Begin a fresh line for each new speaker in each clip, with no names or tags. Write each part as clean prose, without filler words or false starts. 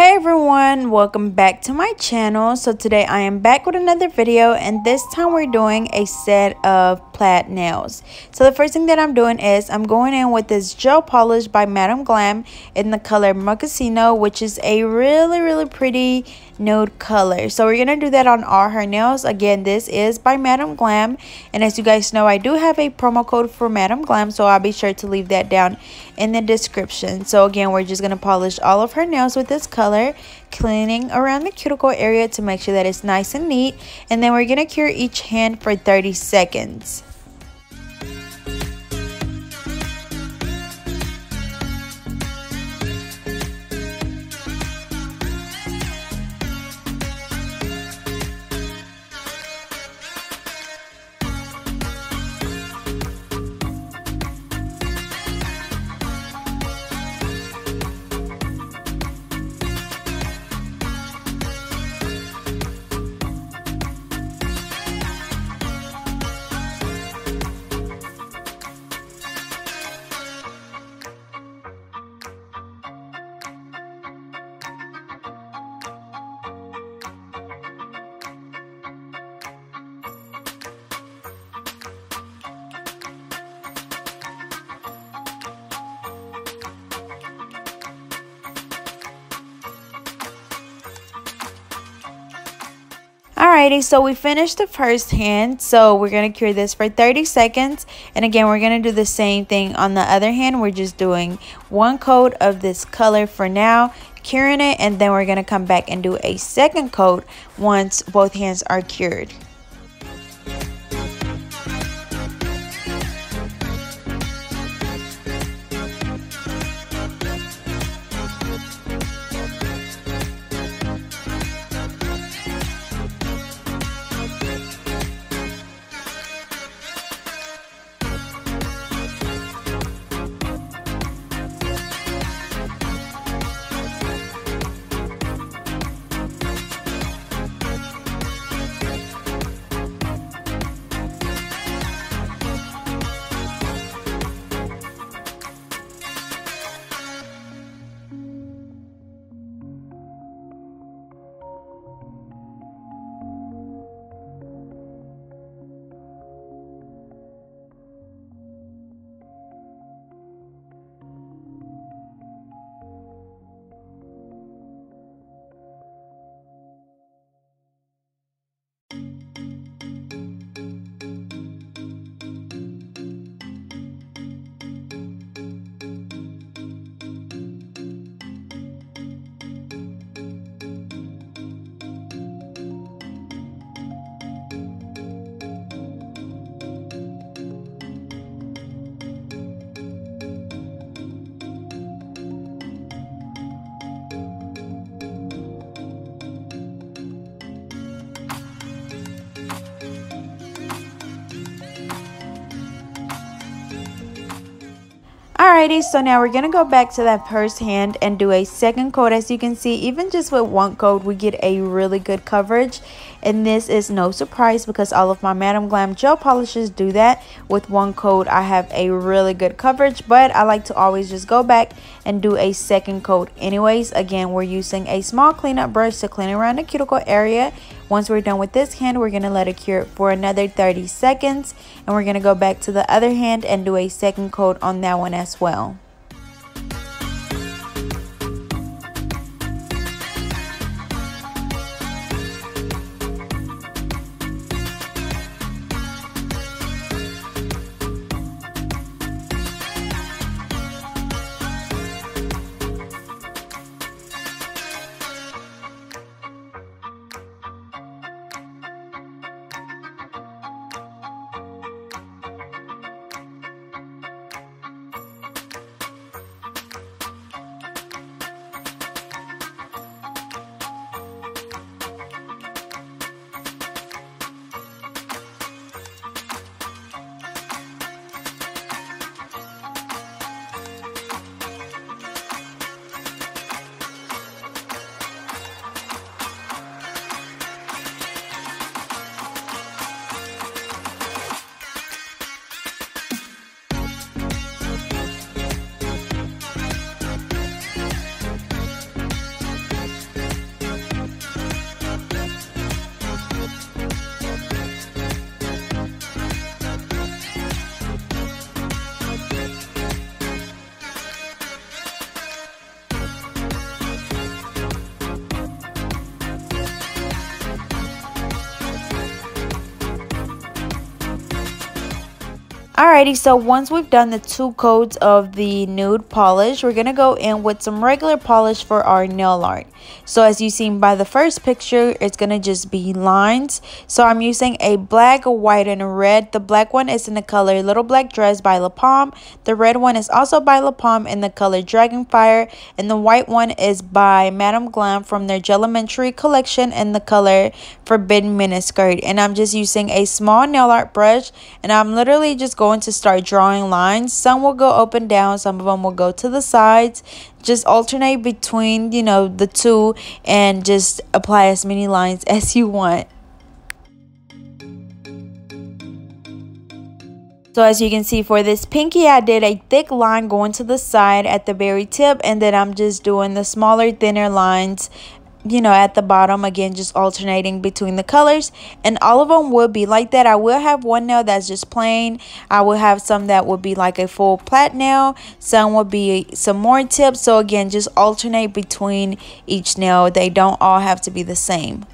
Hey everyone, welcome back to my channel. So today I am back with another video, and this time we're doing a set of plaid nails. So the first thing that I'm doing is I'm going in with this gel polish by Madam Glam in the color Mochaccino, which is a really pretty nude color. So we're gonna do that on all her nails. Again, this is by Madam Glam, and as you guys know, I do have a promo code for Madam Glam, so I'll be sure to leave that down in the description. So again, we're just gonna polish all of her nails with this color, cleaning around the cuticle area to make sure that it's nice and neat, and then we're gonna cure each hand for 30 seconds. Alrighty, so we finished the first hand, so we're going to cure this for 30 seconds. And again, we're going to do the same thing on the other hand. We're just doing one coat of this color for now, curing it, and then we're going to come back and do a second coat once both hands are cured. Alrighty, so now we're going to go back to that first hand and do a second coat. As you can see, even just with one coat, we get a really good coverage. And this is no surprise because all of my Madam Glam gel polishes do that. With one coat, I have a really good coverage, but I like to always just go back and do a second coat anyways. Again, we're using a small cleanup brush to clean around the cuticle area. Once we're done with this hand, we're going to let it cure for another 30 seconds. And we're going to go back to the other hand and do a second coat on that one as well. Alrighty, so once we've done the 2 coats of the nude polish, we're going to go in with some regular polish for our nail art. So as you've seen by the first picture, it's going to just be lines. So I'm using a black, a white, and a red. The black one is in the color Little Black Dress by La Palm. The red one is also by La Palm in the color Dragonfire. And the white one is by Madame Glam from their Jellimentary collection in the color Forbidden Miniskirt. And I'm just using a small nail art brush, and I'm literally just going to start drawing lines. Some will go up and down, some of them will go to the sides. Just alternate between, you know, the two, and just apply as many lines as you want. So as you can see, for this pinky, I did a thick line going to the side at the very tip, and then I'm just doing the smaller, thinner lines, you know, at the bottom. Again, just alternating between the colors, and all of them will be like that. I will have one nail that's just plain. I will have some that will be like a full plaid nail. Some will be some more tips. So again, just alternate between each nail. They don't all have to be the same.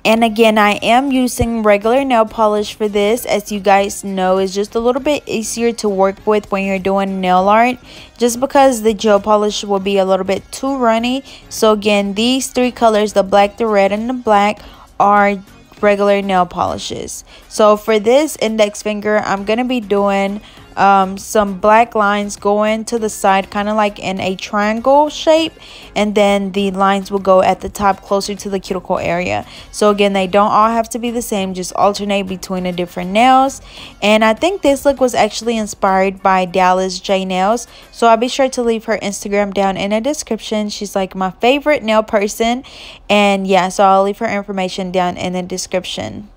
And again, I am using regular nail polish for this. As you guys know, it's just a little bit easier to work with when you're doing nail art, just because the gel polish will be a little bit too runny. So again, these 3 colors, the black, the red, and the black, are regular nail polishes. So for this index finger, I'm going to be doing some black lines going to the side, kind of like in a triangle shape, and then the lines will go at the top closer to the cuticle area. So again, they don't all have to be the same, just alternate between the different nails. And I think this look was actually inspired by Dallas J Nails, so I'll be sure to leave her Instagram down in the description. She's like my favorite nail person, and yeah, so I'll leave her information down in the description.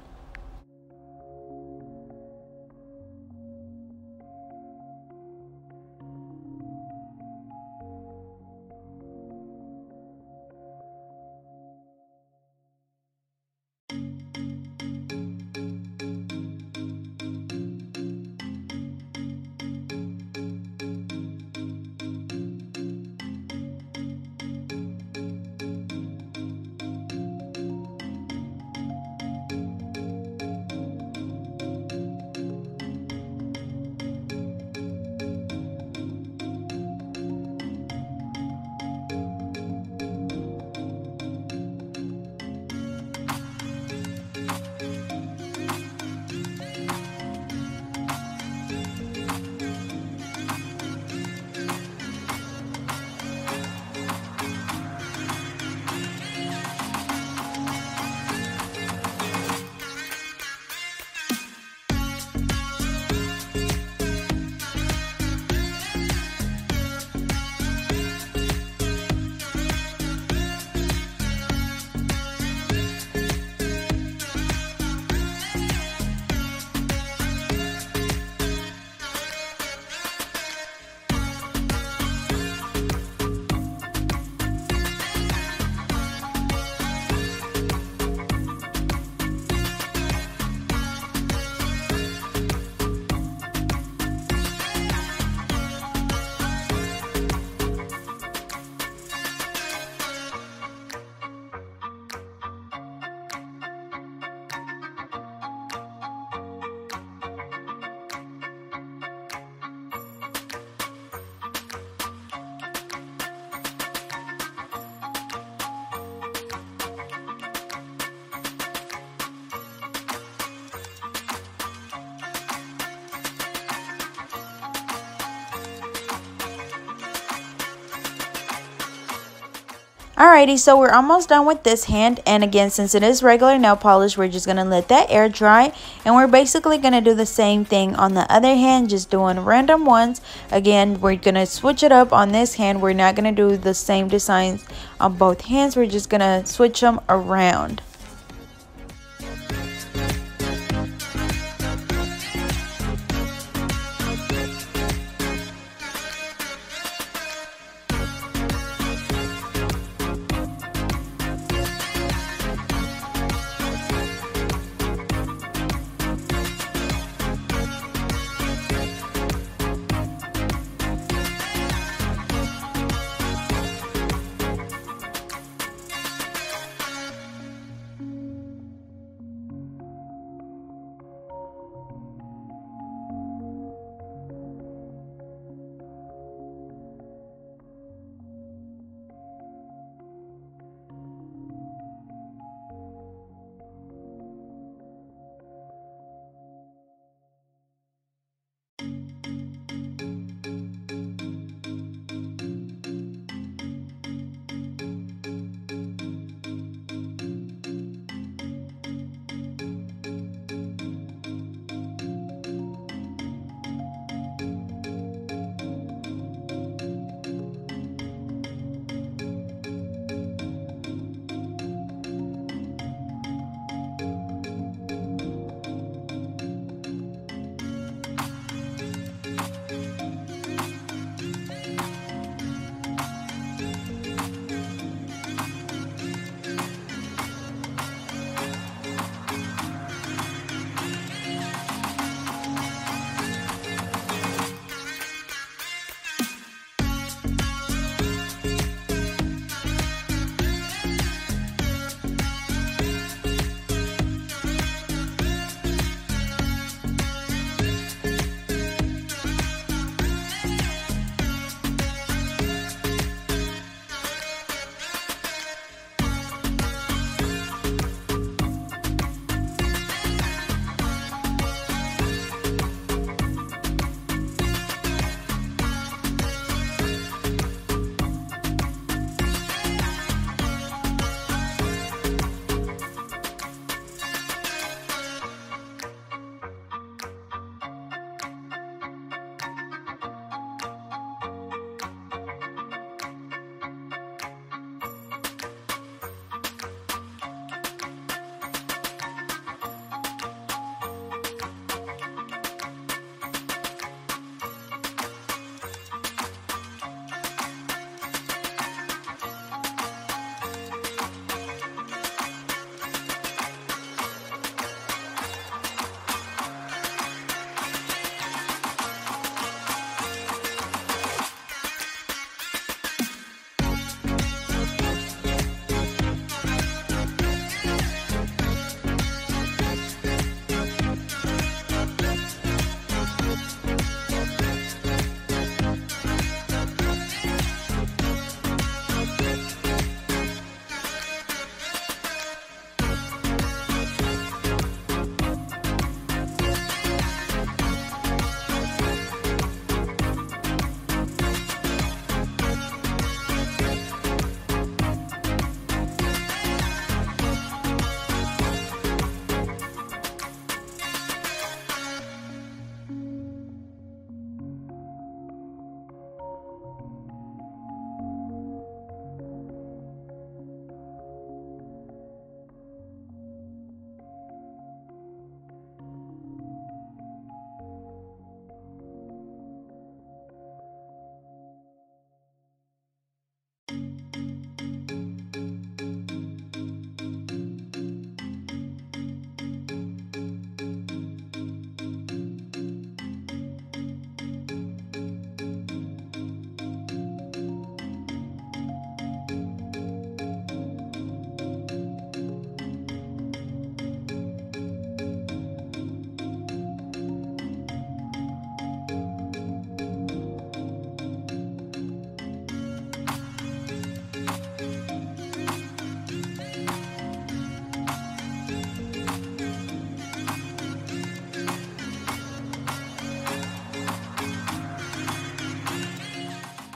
Alrighty, so we're almost done with this hand, and again, since it is regular nail polish, we're just going to let that air dry, and we're basically going to do the same thing on the other hand, just doing random ones. Again, we're going to switch it up on this hand. We're not going to do the same designs on both hands. We're just going to switch them around.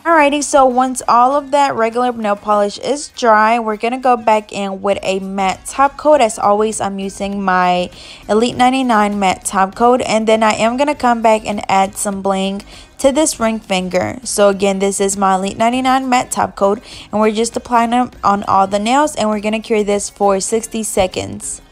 Alrighty, so once all of that regular nail polish is dry, we're going to go back in with a matte top coat. As always, I'm using my Elite 99 matte top coat. And then I am going to come back and add some bling to this ring finger. So again, this is my Elite 99 matte top coat. And we're just applying them on all the nails. And we're going to cure this for 60 seconds.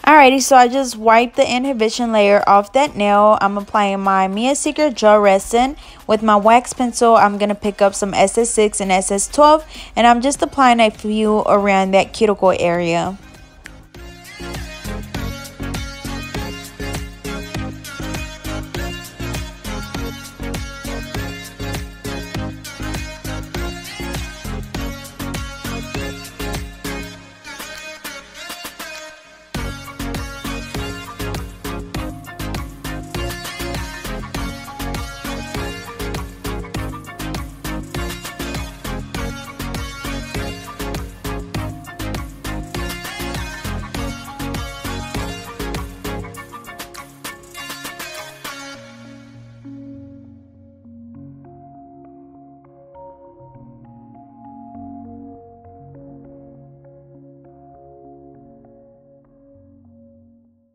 Alrighty, so I just wiped the inhibition layer off that nail. I'm applying my Mia Secret Gel Resin. With my wax pencil, I'm going to pick up some SS6 and SS12. And I'm just applying a few around that cuticle area.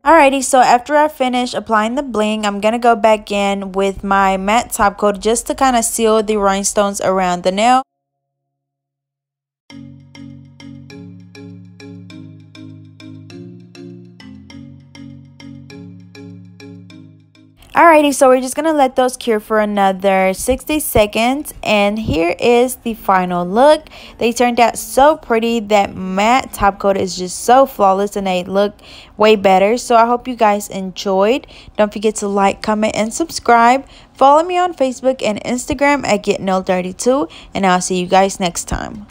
Alrighty, so after I finish applying the bling, I'm going to go back in with my matte top coat just to kind of seal the rhinestones around the nail. Alrighty, so we're just going to let those cure for another 60 seconds. And here is the final look. They turned out so pretty. That matte top coat is just so flawless and they look way better. So I hope you guys enjoyed. Don't forget to like, comment, and subscribe. Follow me on Facebook and Instagram at GetNailDirty2. And I'll see you guys next time.